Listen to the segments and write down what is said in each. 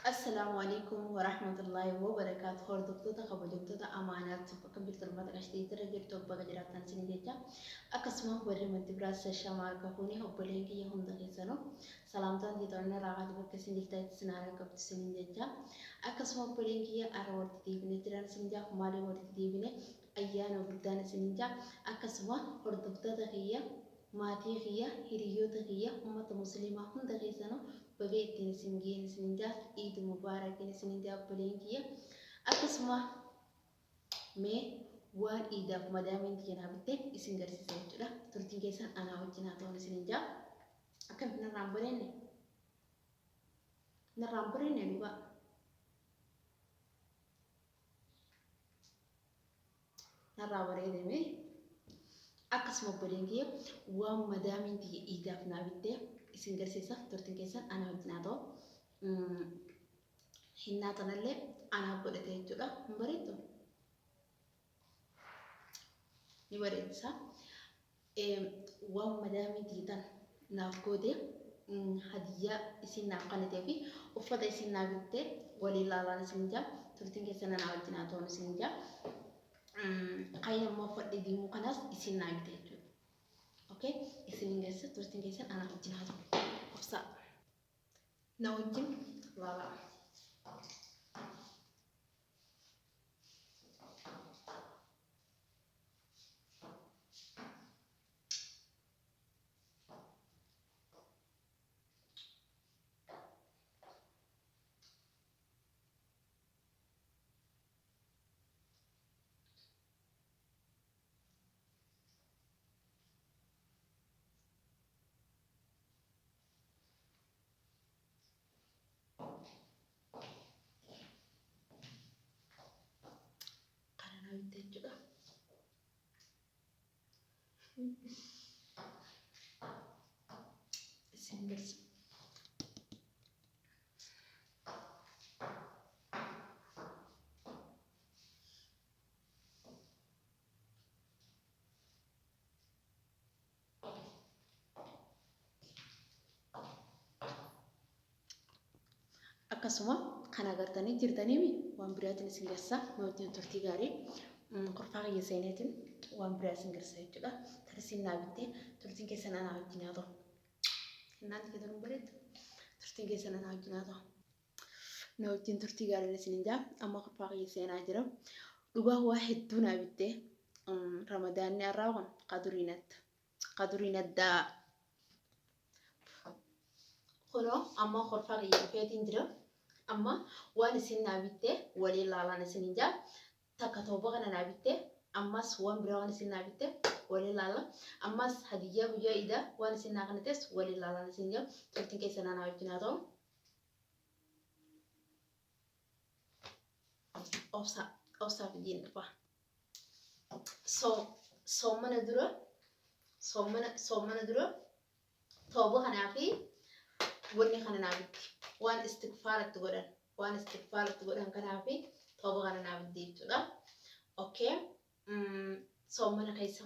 السلام عليكم ورحمة الله وبركاته. هردوكتوتا خبرتوتا أمانات بكم بالتربة كشتي ترجع توبة جراتان سنديتا أكسمه بري منتبراس الشمال كهوني هبلينكي يهم دقيسانو سلامتان ديتورنا راعد بك سنديتا سنارا كبت سنديتا أكسمه برينكي أروت ديبني تران سنديا خمالي ورد ديبني أيان وبلدان سنديا أكسمه هردوكتوتا هي ماتي هي هريوتا هي أمة مسلمة هم دقيسانو بقيت سنجين سنجا عيد مبارك سنجا بلينكيا أكسمه مي وان إيدا مدامين تينا بتة إسنجر سيسجلا تلتين كيسان أنا وجنا تون سنجا أكم نرامبرين لبا نرامبرين مي أكسمه بلينكيا وان مدامين تي إيدا فنا بتة إسنجر سيسا تلتين كيسان أنا وجنا تون هنا تنالي أنا بدأت يجودا مبريتو نبريتسا وان مدامي تيتان نافكودي هدية إسين نافقانة في وفدا إسين نافكتي ولي لا لا نسنجا تلتين كيسانا ناوجنا تون نسنجا قاينا ما فدا دي مقناس إسين نافكتي أوكي إسين نجلس تلتين كيسانا أنا وجنا تون أفسا ناوجن لا لا قانا ناوجن جدا إسين نجلس akkasuma kan agartanii jirtaniimi waan biraatiin isin garsa mootiin turtii gaarii qorfaa kiyya seeneetiin waan biraa isin garsa jechuudha. Tarsiin naa bittee turtiin keessan anaa wajjin haa ta'u. Hinnaanti keessan bareeddu turtiin keessan anaa wajjin haa ta'u. Na wajjin turtii gaariin isin hin jaa amma qorfaa kiyya seenaa jira. Dhugaa waa hedduu naa bittee ramadaanni har'aa kun qaduriinaddaa kunoo amma qorfaa kiyya dhufeetiin jira. أما وان سين نابته ولي لا لا نسين جا تكتوبة كنا نابته أما سوان براون سين نابته ولي لا لا أما هدية بيجا إذا وان سين ناقنتس ولي لا لا نسين جا ترتين كيسنا نابتنا توم أوسا في دين كفا صومنا درو توبة كنا في ولي كنا نابته وان استغفار تقولن كنا في توبة كنا نابدي تدا أوكي صومنا كيسا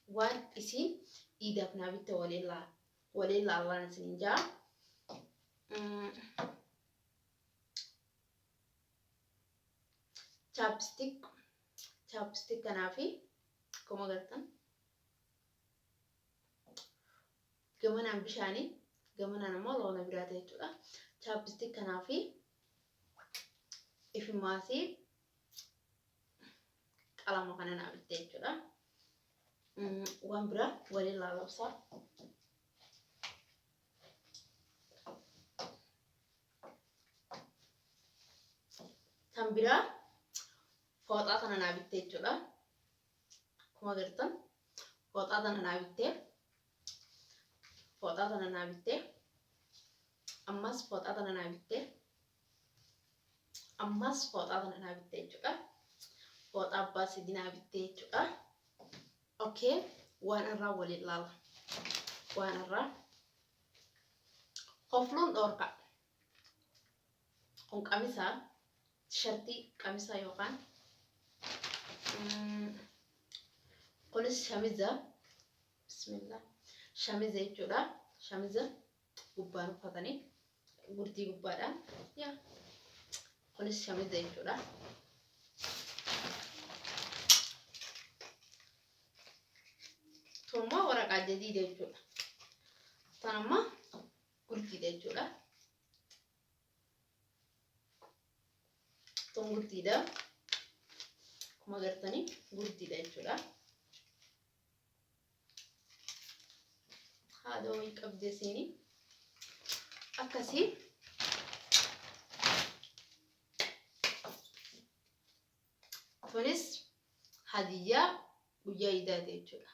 وان إسي إذا كنا بيت ولي لا الله نسنجا chapstick كنا في كم قلتن كمان عم بشاني قمنا أنا ما لونه براتي تلا chapstick كنا في إفماسي على ما كنا نعبدي تلا وامبرا ولي لا لبصر تنبرا فوطا كنا نعبدي تلا كم قلتن فوطا كنا نعبدي فوطا كنا نعبدي أماس فوطا كنا نعبدي أماس فوطا كنا نعبدي تلا فوطا باس دي نعبدي تلا أوكي وأنا را ولي لا وأنا را خفلون دوركا كون قميصا شرطي قميصا يوقان قلس شميزة بسم الله شميزة يجورا شميزة gubbaan uffatanii gurdii gubbaadha. Yaa kunis shamiza jechuudha. Tumma waraqaa jadiida jechuudha. Tan amma gurdiidha jechuudha. Tun gurdiidha. Akkuma agartanii gurdiidha jechuudha. Haadha wayii qabdee seeni akkasii tunis hadiyyaa guyyaa iidaati jechuudha.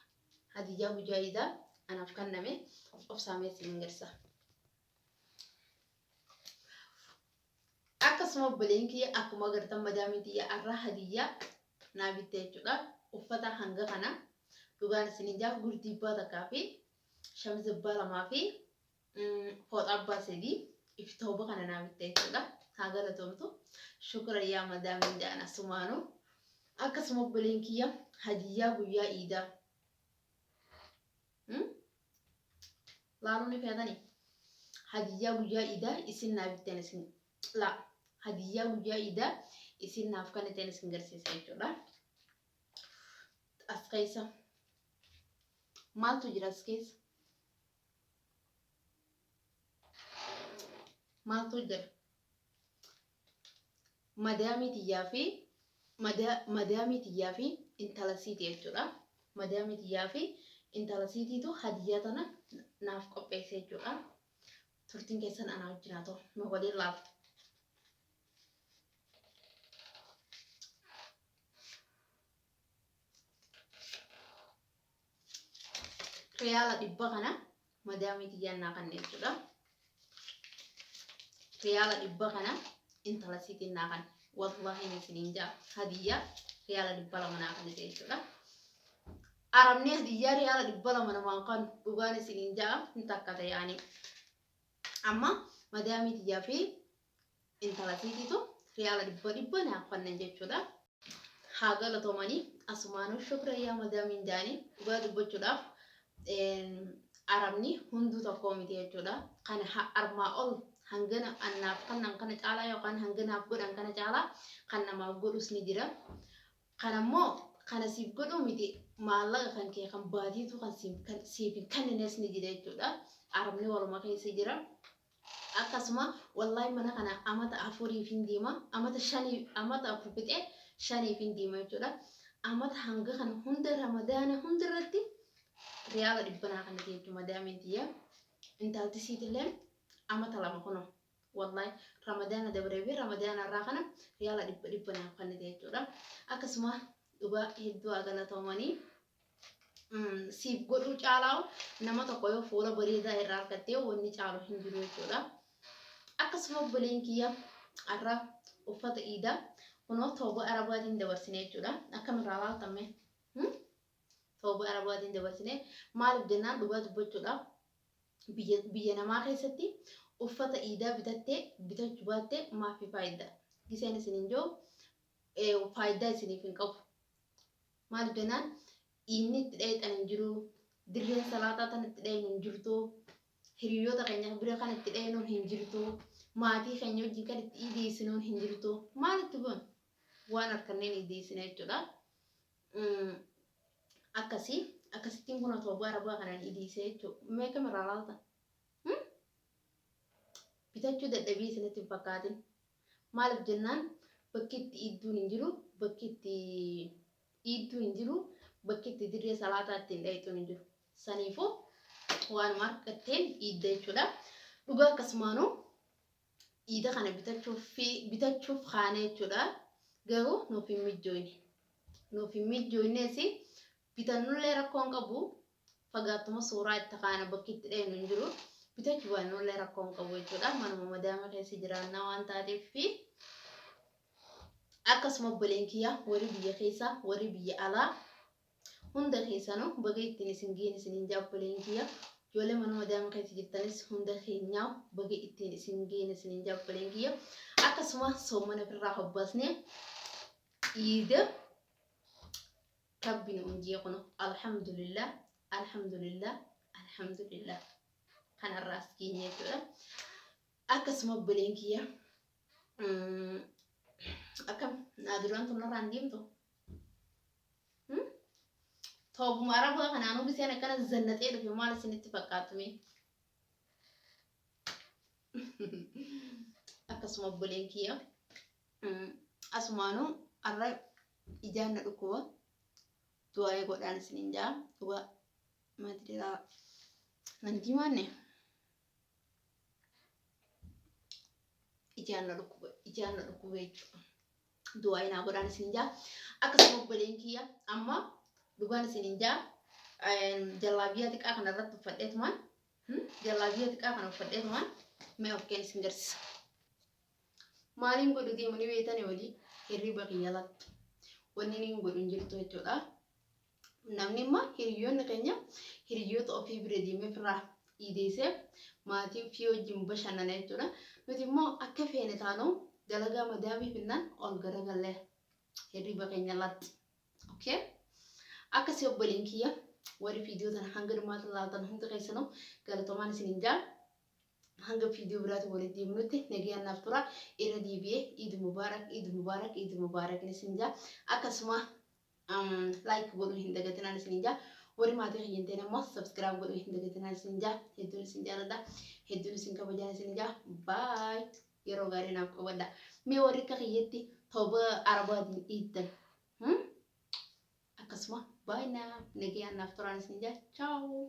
Hadiyyaa guyyaa iidaa anaaf kenname obsaamee siin garsa. Akkasuma obboleen kiyya akkuma agartan madaamiin xiyyaa irraa hadiyyaa naa bitte jechuudha. Uffata hanga kana dhugaan isiniin jaaf gurdii abbaa takkaa fi shamiza abbaa lamaa fi fooxaa abbaa sadii iftooba kana naa bitte jechuudha. Haa galatoomtu. Shukra yaa madaamiin jaan asumaanu. Akkasuma obboleen kiyya hadiyyaa guyyaa iidaa. Laaluun ni feetanii hadiyyaa guyyaa iidaa isin naa bitteen isin laa hadiyyaa guyyaa iidaa isin naaf kenniteen isin garsiisa jechuudha. As keessa maaltu jira as keessa? Maaltu jira? Madaamii xiyyaa fi intala siitii jechuudha. Madaamii xiyyaa fi intala siitiitu hadiyyaa tana naaf qopheesse jechuudha. Turtiin keessan anaa wajjin haa ta'u nu waliin laafu. Riyaala 100 kana madaamii xiyyaan naa kan jechuudha. Riyaala 100 kana intala siitiin naa kan wallahi isiniin jaa hadiyyaa riyaala 200 naa kan jechuudha. Arabni hadiyyaa riyaala 200 namaan kan dhugaan isiniin jaa hin takkate yaani. Amma madaamii xiyyaa fi intala siitiitu riyaala 100 naaf kennan jechuudha. Haa galatoomanii asumaanuu shukra yaa madaamiin jaanii dhugaa dubbachuudhaaf Arabni hunduu tokko miti jechuudha. Kana armaa ol hangana annaaf kannan kana caalaa yookaan hanganaaf godhan kana caalaa kan namaaf godhus ni jira. Kanammoo kana siif godhu miti maallaqa kan kee kan baatiitu kan siif hin kenninees ni jira jechuudha. Arabni waluma keessa jira. Akkasuma wallahi mana kana amata 4 fi deema amata 4 fixee 5 fi deema jechuudha. Amata hanga kana hunda ramadaana hunda irratti riyaala 100 kan jechuudha madaamiin xiyyaa. Intalti siitillee amata 2 kuno wallahi ramadaana dabree fi ramadaana irraa kana riyaala 100 kan jechuudha. Akkasuma dhugaa hedduu galatoomanii siif godhu caalaa nama tokko yoo fuula bareedaa irraa argattee wanni caalu hin jiru jechuudha. Akkasuma obboleen kiyya arraa uffata iidaa kunoo tooba arabaatiin dabarsine jechuudha. Akkamirraa laaltamme tooba arabaatiin dabarsine maaliif jennaan dhugaa dubbachuudhaaf biyya namaa keessatti uffata iidaa bitachuu baattee maafi faayidaa giseen isiniin joo faayidaa isiniif hin qabu. Maaliif jennaan inni itti dheetan hin jiru, dirreen salaataa tan itti dheenu hin jirtu, hiriyoota keenya bira kan itti dheenuun hin jirtu, maatii keenya wajjin kan itti dhiyeessinuun hin jirtu. Maalitti kun waan harkanneen dhiyeessina jechuudha. Akkasittiin kun tooba arabaa kanaan dhiyeessee jechuudha. Meeqa miraa laalta? Bitachuu dadhabii isinitti hin fakkaatin. Maaliif jennaan bakki itti idduun hin jiru, bakki itti idduu hin jiru. Bakki itti dirree salaataa ittiin dheetuun hin jiru. Saniifuu waan marqatteen iidda jechuudha. Dhugaa akkasumaanuu iida kana bitachuuf kaane jechuudha. Garuu nuuf hin mijjooyne. Nuuf hin mijjooynees bitannullee rakkoon qabu. Fagaattuma suuraa itti kaana bakki itti dheenu hin jiru. Bitachuu baannullee rakkoon qabu jechuudha. Manuma madaama keessa jiraannaa waan taateef akkasuma obboleen kiyyaa warri biyya keessaa warri biyya alaa hunda keessanuu baga ittiin isin geenne isiniin jaa obboleen kiyyaa ijoollee mana madaama keessa jirtanis hunda keenyaa baga ittiin isin geenne isiniin jaa obboleen kiyyaa akkasuma soomana ofirraa hobbaasnee iida rabbi nu injii kunu alhamdulillah kanarraas geenye jechuudha. akkasuma obboleen kiyya akkam naaduraan tun narraan deemtu toobuma arabaa kanaanuu biseen akkana zannaxee dhufe maal isinitti fakkaatume akkasuma obboleen kiyya asumaanuu arra ijaan na dhukkuba du'aa'ee godhaan isiniin jaa dhuga madiraa nanti maanne ijaan na dhukkuba jechuudha du'aa'ee naa godhaan isiniin jaa akkasuma obboleen kiyya amma dhugaan isiniin jaa jallaabiyaa xiqqaa kanarratti uffadheetumaan jallaabiyaa xiqqaa kana uffadheetumaan mee of keen isin garsiisa maaliin godhu deemanii beetanii walii hirriba kiyyalatti wanni niin godhu hin jirtu jechuudha namni immoo hiriyoonni keenya hiriyoota ofii bira deemee firaa dhiideessee maatii fi wajjin bashannana jechuudha nuti immoo akka feene taanuu dalagaa madaabii finnaan ol garagallee hirriba keenya latti okay akkasii obboleen kiyya warri viidiyoo tana hanga dhumaatti laatan hundi keessanuu galatoomaan isiniin jaa hanga viidiyoo biraatti walitti deemnutti nagayaan naaf tura irra deebi'ee iid mubaarak isiniin jaa akkasuma like godhuu hin dagatinaan isiniin jaa warri maatii kiyyanteen immoo subscribe godhuu hin dagatinaan isiniin jaa hedduun isin jaalladha hedduun isin kabajaan isiniin jaa bye yeroo gaarii naaf qabadha mee warri akka kiyyatti tooba arabaatiin dhiittan akkasuma bye naa nagayaan naaf turaan isiniin jaa ciao